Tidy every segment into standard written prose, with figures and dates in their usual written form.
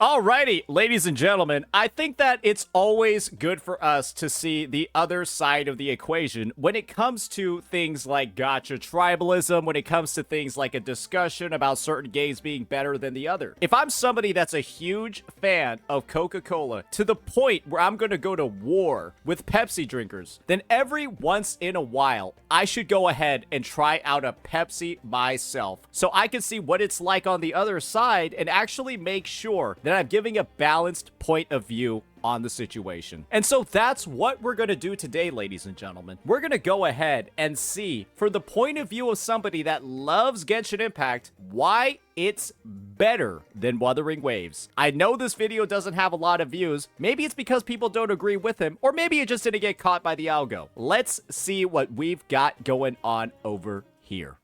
Alrighty, ladies and gentlemen, I think that it's always good for us to see the other side of the equation when it comes to things like gacha tribalism, when it comes to things like a discussion about certain games being better than the other. If I'm somebody that's a huge fan of Coca-Cola to the point where I'm going to go to war with Pepsi drinkers, then every once in a while, I should go ahead and try out a Pepsi myself so I can see what it's like on the other side and actually make sure that I'm giving a balanced point of view on the situation. And so that's what we're going to do today, ladies and gentlemen. We're going to go ahead and see, from the point of view of somebody that loves Genshin Impact, why it's better than Wuthering Waves. I know this video doesn't have a lot of views. Maybe it's because people don't agree with him, or maybe it just didn't get caught by the algo. Let's see what we've got going on over here.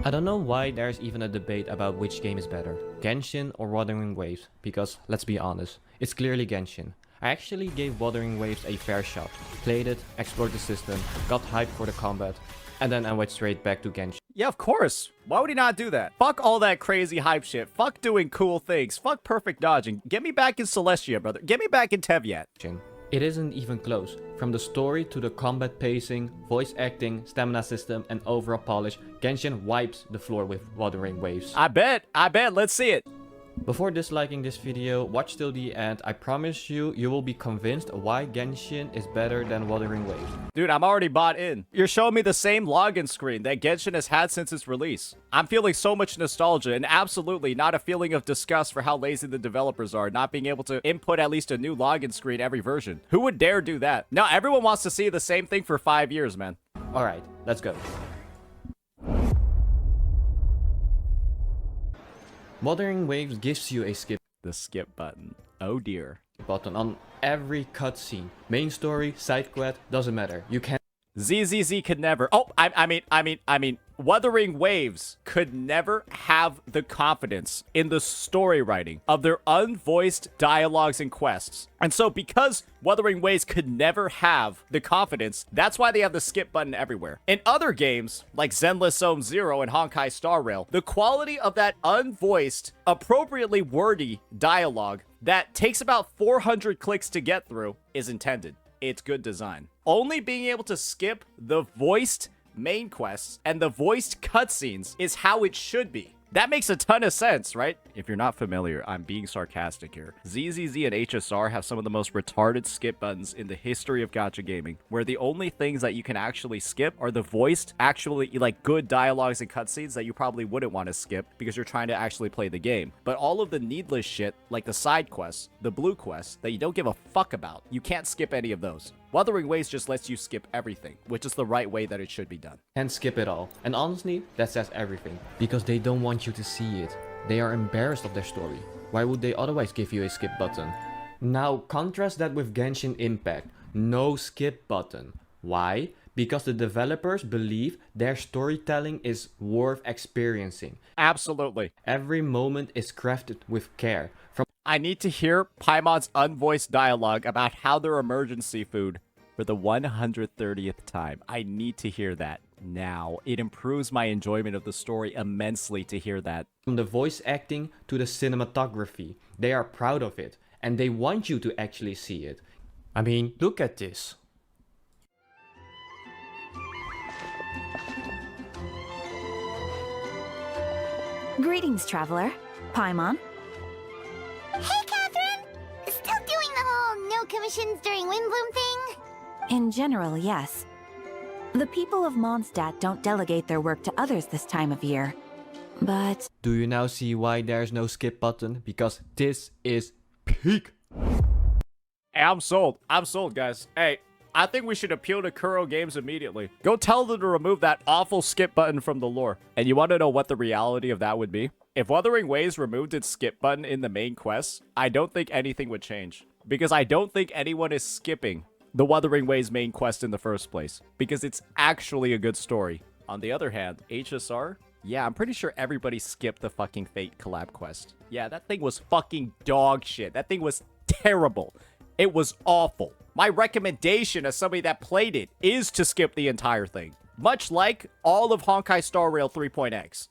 I don't know why there's even a debate about which game is better, Genshin or Wuthering Waves, because let's be honest, it's clearly Genshin. I actually gave Wuthering Waves a fair shot, played it, explored the system, got hyped for the combat, and then I went straight back to Genshin. Yeah, of course. Why would he not do that? Fuck all that crazy hype shit. Fuck doing cool things. Fuck perfect dodging. Get me back in Celestia, brother. Get me back in Tevyat. It isn't even close. From the story to the combat pacing, voice acting, stamina system, and overall polish, Genshin wipes the floor with Wuthering Waves. I bet. Let's see it. Before disliking this video, watch till the end. I promise you will be convinced why Genshin is better than Wuthering Waves. Dude, I'm already bought in. You're showing me the same login screen that Genshin has had since its release. I'm feeling so much nostalgia and absolutely not a feeling of disgust for how lazy the developers are, not being able to input at least a new login screen every version. Who would dare do that? Now, everyone wants to see the same thing for 5 years, man. Alright, let's go. Wuthering Waves gives you a skip The skip button. Oh dear. button on every cutscene. Main story, side quest, doesn't matter. You can ZZZ could never. Oh, I mean, Wuthering Waves could never have the confidence in the story writing of their unvoiced dialogues and quests. And so because Wuthering Waves could never have the confidence, that's why they have the skip button everywhere. In other games, like Zenless Zone Zero and Honkai Star Rail, the quality of that unvoiced, appropriately wordy dialogue that takes about 400 clicks to get through is intended. It's good design. Only being able to skip the voiced main quests and the voiced cutscenes is how it should be. That makes a ton of sense, right? If you're not familiar, I'm being sarcastic here. ZZZ and HSR have some of the most retarded skip buttons in the history of gacha gaming, where the only things that you can actually skip are the voiced, actually, like, good dialogues and cutscenes that you probably wouldn't want to skip because you're trying to actually play the game. But all of the needless shit, like the side quests, the blue quests, that you don't give a fuck about, you can't skip any of those. Wuthering Waves just lets you skip everything, which is the right way that it should be done. and skip it all. And honestly, that says everything. Because they don't want you to see it. They are embarrassed of their story. Why would they otherwise give you a skip button? Now, contrast that with Genshin Impact. No skip button. Why? Because the developers believe their storytelling is worth experiencing. Absolutely. Every moment is crafted with care. From I need to hear Paimon's unvoiced dialogue about how they're emergency food for the 130th time. I need to hear that now. It improves my enjoyment of the story immensely to hear that. the voice acting to the cinematography. They are proud of it. And they want you to actually see it. I mean, look at this. Greetings, traveler. Paimon. Hey, Catherine! Still doing the whole no commissions during Windbloom thing? In general, yes. The people of Mondstadt don't delegate their work to others this time of year. But Do you now see why there's no skip button? Because this is peak. Hey, I'm sold. I'm sold, guys. Hey, I think we should appeal to Kuro Games immediately. Go tell them to remove that awful skip button from the lore. And you want to know what the reality of that would be? If Wuthering Waves removed its skip button in the main quests, I don't think anything would change. Because I don't think anyone is skipping the Wuthering Waves main quest in the first place. Because it's actually a good story. On the other hand, HSR? Yeah, I'm pretty sure everybody skipped the fucking Fate collab quest. Yeah, that thing was fucking dog shit. That thing was terrible. It was awful. My recommendation as somebody that played it is to skip the entire thing. Much like all of Honkai Star Rail 3.x.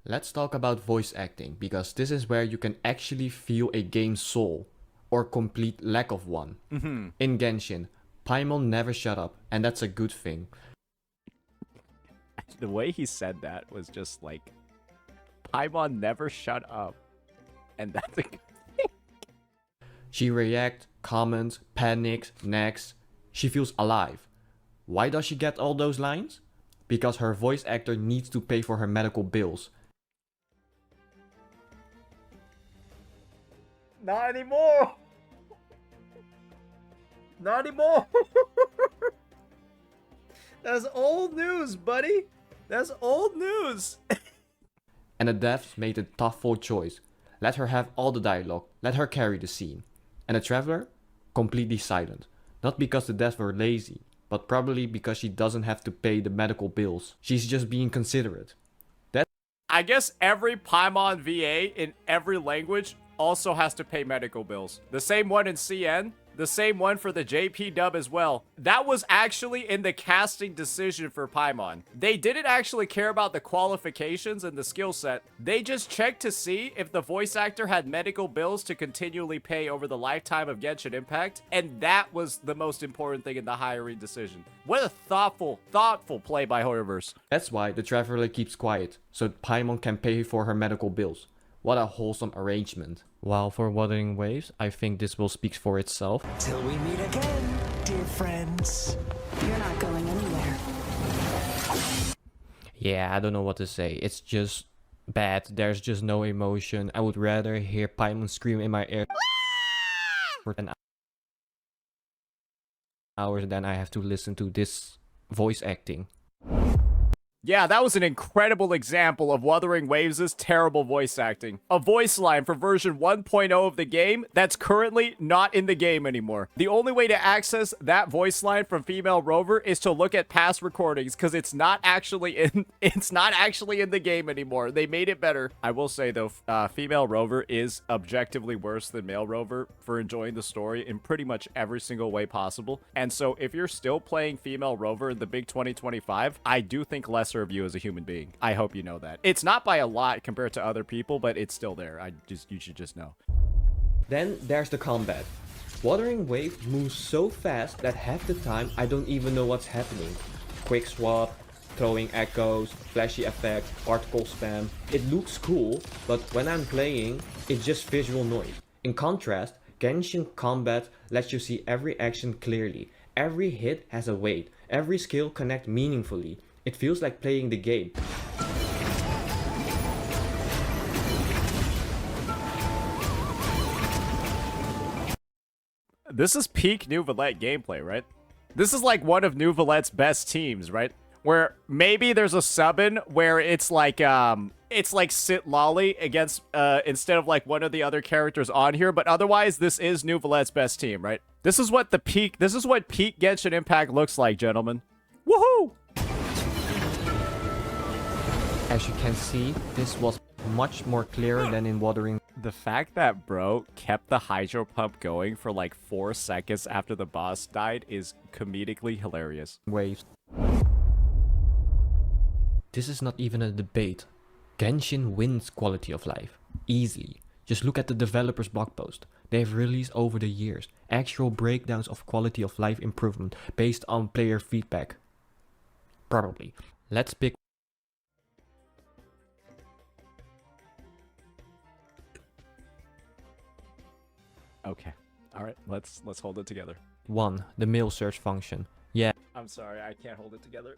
Let's talk about voice acting, because this is where you can actually feel a game's soul, or complete lack of one. In Genshin, Paimon never shut up, and that's a good thing. The way he said that was just like, Paimon never shut up. And that's a good thing. She reacts, comments, panics, nags. She feels alive. Why does she get all those lines? Because her voice actor needs to pay for her medical bills. Not anymore. Not anymore. That's old news, buddy. That's old news. And the devs made a thoughtful choice. Let her have all the dialogue, let her carry the scene. And the Traveler? Completely silent. Not because the devs were lazy, but probably because she doesn't have to pay the medical bills. She's just being considerate. I guess every Paimon VA in every language also has to pay medical bills. The same one in CN, the same one for the JP dub as well. That was actually in the casting decision for Paimon. They didn't actually care about the qualifications and the skill set. They just checked to see if the voice actor had medical bills to continually pay over the lifetime of Genshin Impact, and that was the most important thing in the hiring decision. What a thoughtful play by Horrorverse. That's why the Traveler keeps quiet, so Paimon can pay for her medical bills. What a wholesome arrangement. While for Wuthering Waves, I think this will speak for itself. Till we meet again, dear friends. You're not going anywhere. Yeah, I don't know what to say. It's just bad. There's just no emotion. I would rather hear Paimon scream in my ear for 10 hours than I have to listen to this voice acting. Yeah, that was an incredible example of Wuthering Waves' terrible voice acting. A voice line for version 1.0 of the game that's currently not in the game anymore. The only way to access that voice line from Female Rover is to look at past recordings, because it's not actually in the game anymore. They made it better. I will say though, Female Rover is objectively worse than Male Rover for enjoying the story in pretty much every single way possible. And so if you're still playing Female Rover in the big 2025, I do think lesser of you as a human being. I hope you know that. It's not by a lot compared to other people, but it's still there. You should just know. Then there's the combat. Wuthering Waves moves so fast that half the time I don't even know what's happening. Quick swap, throwing echoes, flashy effects, particle spam. It looks cool, but when I'm playing, it's just visual noise. In contrast, Genshin combat lets you see every action clearly. Every hit has a weight. Every skill connects meaningfully. It feels like playing the game. This is peak New Valette gameplay, right? This is like one of New Valette's best teams, right? Where maybe there's a sub-in where it's like Sit Lolly against instead of like one of the other characters on here, but otherwise this is New Valette's best team, right? This is what peak Genshin Impact looks like, gentlemen. Woohoo! As you can see, this was much more clearer than in Wuthering. The fact that bro kept the hydro pump going for like 4 seconds after the boss died is comedically hilarious. Waves. This is not even a debate. Genshin wins quality of life. Easily. Just look at the developer's blog post. They've released over the years actual breakdowns of quality of life improvement based on player feedback. Probably. Let's pick Okay. All right. Let's hold it together. 1. The mail search function. Yeah, I'm sorry, I can't hold it together.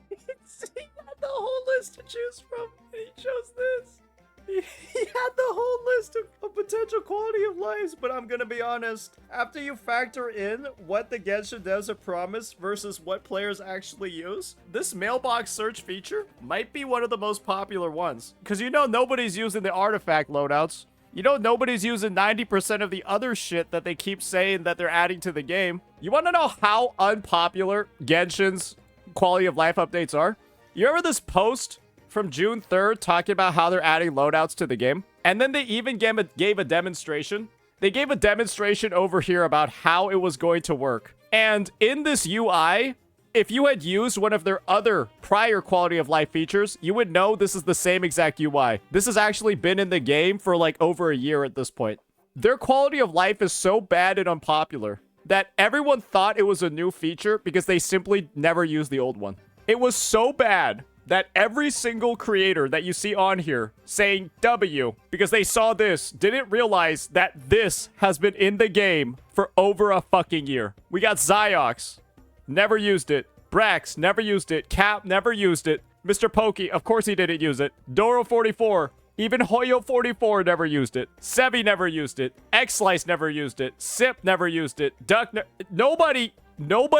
He had the whole list to choose from, and he chose this. He had the whole list of potential quality of lives, but I'm gonna be honest. After you factor in what the Genshin devs have promised versus what players actually use, this mailbox search feature might be one of the most popular ones. Because you know nobody's using the artifact loadouts. You know nobody's using 90% of the other shit that they keep saying that they're adding to the game. You want to know how unpopular Genshin's quality of life updates are? You remember this post from June 3rd talking about how they're adding loadouts to the game? And then they even gave a demonstration. They gave a demonstration over here about how it was going to work. And in this UI, If you had used one of their other prior quality of life features, you would know this is the same exact UI. This has actually been in the game for like over a year at this point. Their quality of life is so bad and unpopular that everyone thought it was a new feature because they simply never used the old one. It was so bad that every single creator that you see on here saying W because they saw this didn't realize that this has been in the game for over a fucking year. We got Zyox, never used it. Brax, never used it. Cap, never used it. Mr. Pokey, of course he didn't use it. Doro44, even Hoyo44 never used it. Sevi never used it. X-Slice never used it. Sip never used it. Duck, nobody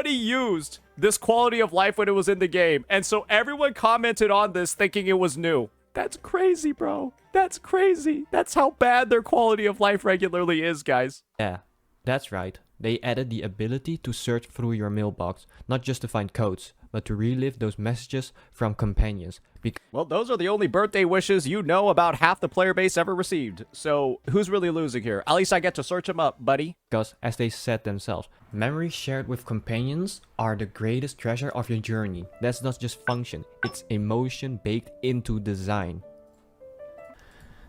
used this quality of life when it was in the game. And so everyone commented on this thinking it was new. That's crazy, bro. That's crazy. That's how bad their quality of life regularly is, guys. Yeah, that's right. They added the ability to search through your mailbox, not just to find codes, but to relive those messages from companions. Well, those are the only birthday wishes you know about half the player base ever received. So, who's really losing here? At least I get to search them up, buddy. Because, as they said themselves, memories shared with companions are the greatest treasure of your journey. That's not just function, it's emotion baked into design.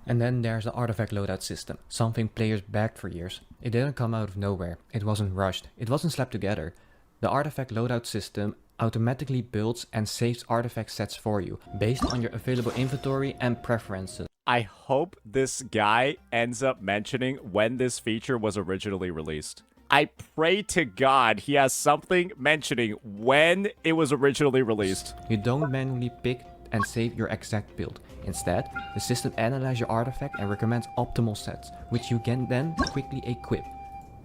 And then there's the artifact loadout system, something players begged for years. It didn't come out of nowhere, it wasn't rushed, it wasn't slapped together. The artifact loadout system automatically builds and saves artifact sets for you, based on your available inventory and preferences. I hope this guy ends up mentioning when this feature was originally released. I pray to God he has something mentioning when it was originally released. You don't manually pick and save your exact build. Instead, the system analyzes your artifact and recommends optimal sets, which you can then quickly equip.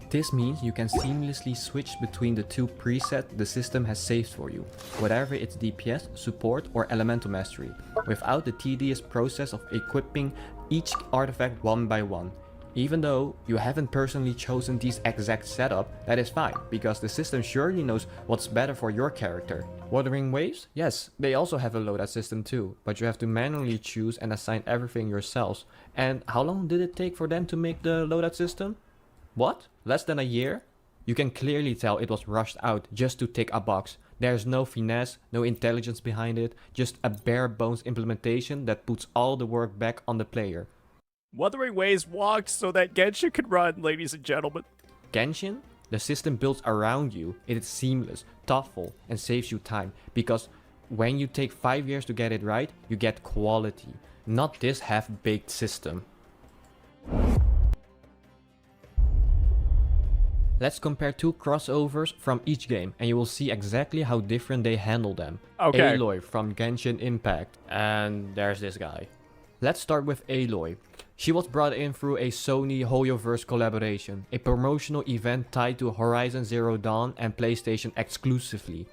This means you can seamlessly switch between the two presets the system has saved for you, whatever its DPS, support or elemental mastery, without the tedious process of equipping each artifact one by one. Even though you haven't personally chosen this exact setup, that is fine, because the system surely knows what's better for your character. Wuthering Waves? Yes, they also have a loadout system too, but you have to manually choose and assign everything yourselves. And how long did it take for them to make the loadout system? What? Less than a year? You can clearly tell it was rushed out just to tick a box. There's no finesse, no intelligence behind it, just a bare bones implementation that puts all the work back on the player. Wuthering Waves walked so that Genshin could run, ladies and gentlemen. Genshin? The system builds around you. It is seamless, thoughtful, and saves you time. Because when you take 5 years to get it right, you get quality. Not this half-baked system. Let's compare two crossovers from each game, and you will see exactly how different they handle them. Okay. Aloy from Genshin Impact. And there's this guy. Let's start with Aloy. She was brought in through a Sony Hoyoverse collaboration, a promotional event tied to Horizon Zero Dawn and PlayStation exclusively.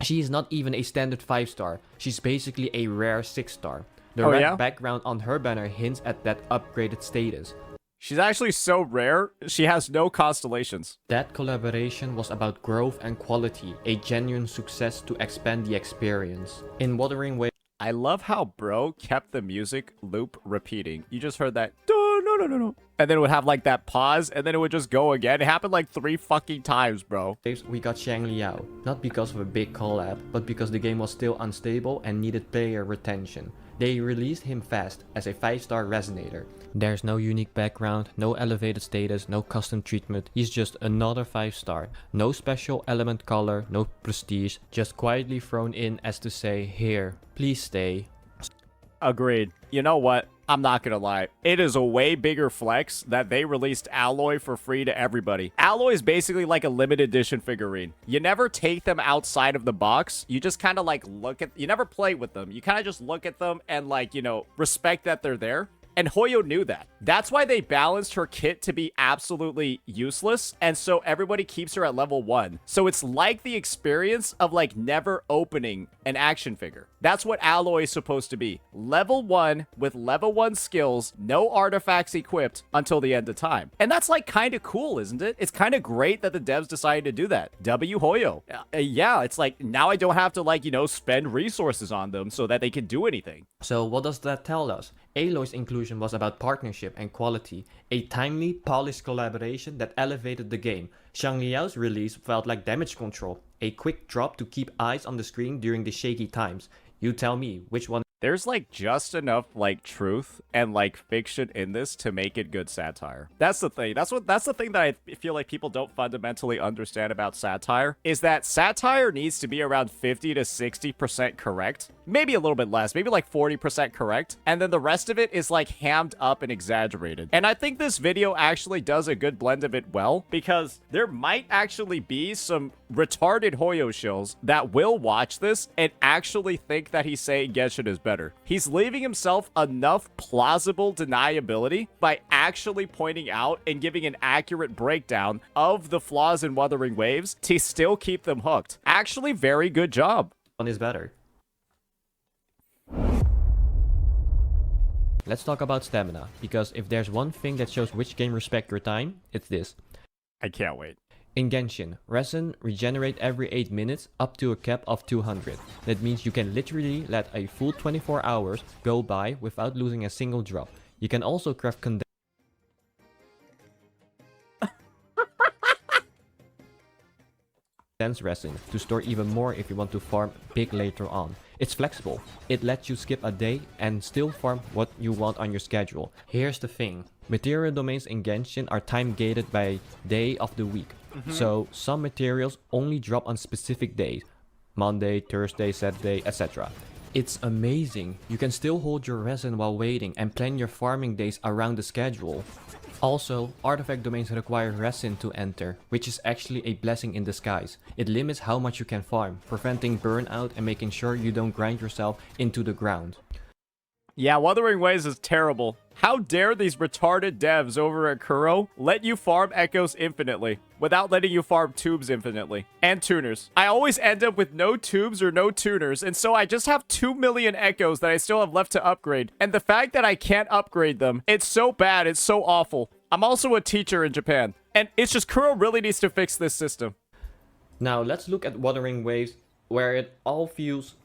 She is not even a standard 5-star, she's basically a rare 6-star. The red background on her banner hints at that upgraded status. She's actually so rare, she has no constellations. That collaboration was about growth and quality, a genuine success to expand the experience. In Wuthering Waves, I love how bro kept the music loop repeating. You just heard that, no. And then it would have like that pause, and then it would just go again. It happened like 3 fucking times, bro. we got Shang Liao, not because of a big collab, but because the game was still unstable and needed player retention. They released him fast, as a 5-star resonator. There's no unique background, no elevated status, no custom treatment, he's just another 5-star. No special element color, no prestige, just quietly thrown in as to say, here, please stay. Agreed. You know what? I'm not gonna lie. It is a way bigger flex that they released Alloy for free to everybody. Alloy is basically like a limited edition figurine. You never take them outside of the box. You just kind of like you never play with them. You kind of just look at them and like, you know, respect that they're there. And Hoyo knew that. That's why they balanced her kit to be absolutely useless, and so everybody keeps her at level 1. So it's like the experience of like never opening an action figure. That's what Alloy is supposed to be. Level 1 with level 1 skills, no artifacts equipped until the end of time. And that's like kind of cool, isn't it? It's kind of great that the devs decided to do that. W Hoyo. Yeah, it's like now I don't have to like, you know, spend resources on them so that they can do anything. So what does that tell us? Aloy's inclusion was about partnership and quality, a timely, polished collaboration that elevated the game. Xiangliao's release felt like damage control, a quick drop to keep eyes on the screen during the shaky times. You tell me, which one? There's like just enough like truth and like fiction in this to make it good satire. That's the thing. That's the thing that I feel like people don't fundamentally understand about satire, is that satire needs to be around 50 to 60% correct. Maybe a little bit less, maybe like 40% correct. And then the rest of it is like hammed up and exaggerated. And I think this video actually does a good blend of it well, because there might actually be some retarded Hoyo shills that will watch this and actually think that he's saying Genshin is better. He's leaving himself enough plausible deniability by actually pointing out and giving an accurate breakdown of the flaws in Wuthering Waves to still keep them hooked. Actually, very good job. One is better. Let's talk about stamina, because if there's one thing that shows which game respect your time, it's this. I can't wait. In Genshin, resin regenerate every 8 minutes up to a cap of 200. That means you can literally let a full 24 hours go by without losing a single drop. You can also craft condensed resin to store even more if you want to farm big later on. It's flexible. It lets you skip a day and still farm what you want on your schedule. Here's the thing. Material domains in Genshin are time gated by day of the week. So some materials only drop on specific days. Monday, Thursday, Saturday, etc. It's amazing. You can still hold your resin while waiting and plan your farming days around the schedule. Also, artifact domains require resin to enter, which is actually a blessing in disguise. It limits how much you can farm, preventing burnout and making sure you don't grind yourself into the ground. Yeah, Wuthering Waves is terrible. How dare these retarded devs over at Kuro let you farm echoes infinitely without letting you farm tubes infinitely. And tuners. I always end up with no tubes or no tuners, and so I just have 2 million echoes that I still have left to upgrade. And the fact that I can't upgrade them, it's so bad, it's so awful. I'm also a teacher in Japan, and it's just Kuro really needs to fix this system. Now let's look at Wuthering Waves, where it all feels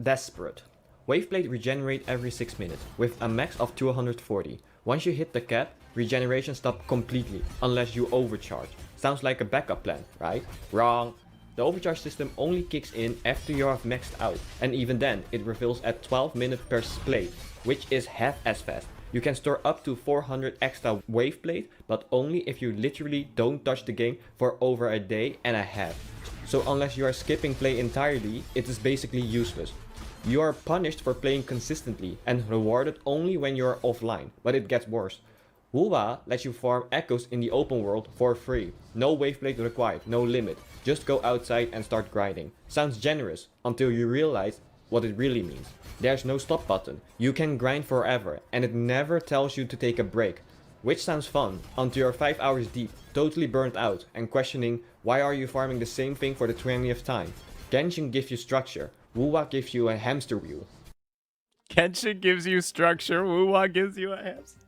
desperate. Waveplate regenerate every 6 minutes, with a max of 240. Once you hit the cap, regeneration stops completely, unless you overcharge. Sounds like a backup plan, right? Wrong. The overcharge system only kicks in after you have maxed out, and even then, it refills at 12 minutes per plate, which is half as fast. You can store up to 400 extra waveplate, but only if you literally don't touch the game for over a day and a half. So unless you are skipping play entirely, it is basically useless. You are punished for playing consistently and rewarded only when you are offline, but it gets worse. Wuwa lets you farm echoes in the open world for free. No waveplate required, no limit. Just go outside and start grinding. Sounds generous, until you realize what it really means. There's no stop button. You can grind forever, and it never tells you to take a break. Which sounds fun, until you're 5 hours deep, totally burnt out, and questioning why are you farming the same thing for the 20th time. Genshin gives you structure. Wuwa gives you a hamster wheel. Genshin gives you structure, Wuwa gives you a hamster.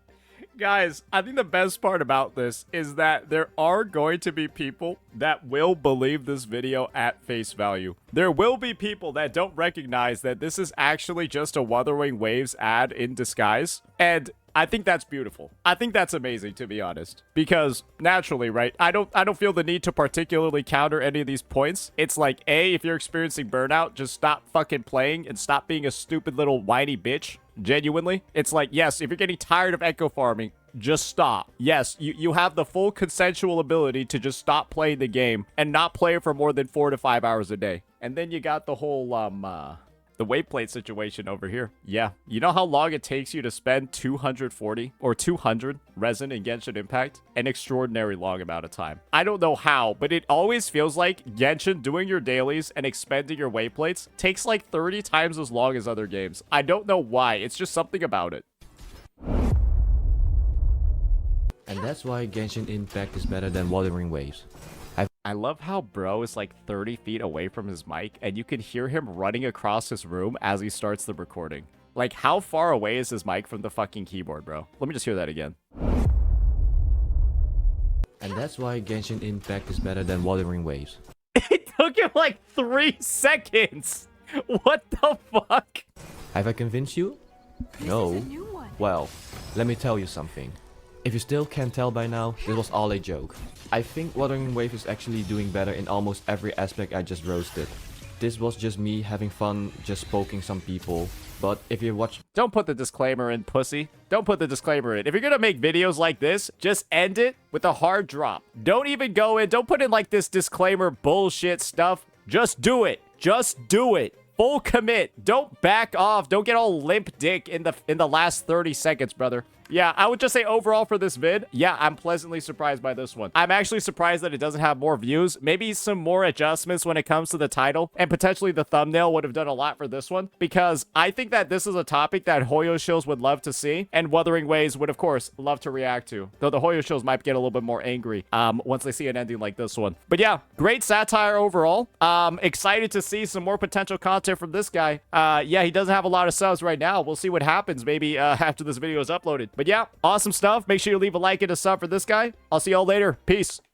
Guys, I think the best part about this is that there are going to be people that will believe this video at face value. There will be people that don't recognize that this is actually just a Wuthering Waves ad in disguise. And I think that's beautiful. I think that's amazing, to be honest. Because naturally, right, I don't feel the need to particularly counter any of these points. It's like, A, if you're experiencing burnout, just stop fucking playing and stop being a stupid little whiny bitch. Genuinely. It's like, yes, if you're getting tired of echo farming, just stop. Yes, you have the full consensual ability to just stop playing the game and not play it for more than 4 to 5 hours a day. And then you got the whole, the waveplate situation over here. Yeah, you know how long it takes you to spend 240 or 200 resin in Genshin Impact? An extraordinary long amount of time. I don't know how, but it always feels like Genshin doing your dailies and expending your waveplates takes like 30 times as long as other games. I don't know why, it's just something about it. And that's why Genshin Impact is better than Wuthering Waves. I love how bro is like 30 feet away from his mic and you can hear him running across his room as he starts the recording. Like, how far away is his mic from the fucking keyboard, bro? Let me just hear that again. And that's why Genshin Impact is better than Wuthering Waves. It took him like 3 seconds! What the fuck? Have I convinced you? No. Well, let me tell you something. If you still can't tell by now, this was all a joke. I think Wuthering Waves is actually doing better in almost every aspect I just roasted. This was just me having fun just poking some people. But if you watch... Don't put the disclaimer in, pussy. Don't put the disclaimer in. If you're gonna make videos like this, just end it with a hard drop. Don't even go in. Don't put in like this disclaimer bullshit stuff. Just do it. Just do it. Full commit. Don't back off. Don't get all limp dick in the last 30 seconds, brother. Yeah, I would just say overall for this vid, yeah, I'm pleasantly surprised by this one. I'm actually surprised that it doesn't have more views. Maybe some more adjustments when it comes to the title, and potentially the thumbnail would have done a lot for this one, because I think that this is a topic that Hoyo shows would love to see, and Wuthering Waves would, of course, love to react to. Though the Hoyo shows might get a little bit more angry once they see an ending like this one. But yeah, great satire overall. Excited to see some more potential content from this guy. Yeah, he doesn't have a lot of subs right now. We'll see what happens maybe after this video is uploaded. But yeah, awesome stuff. Make sure you leave a like and a sub for this guy. I'll see y'all later. Peace.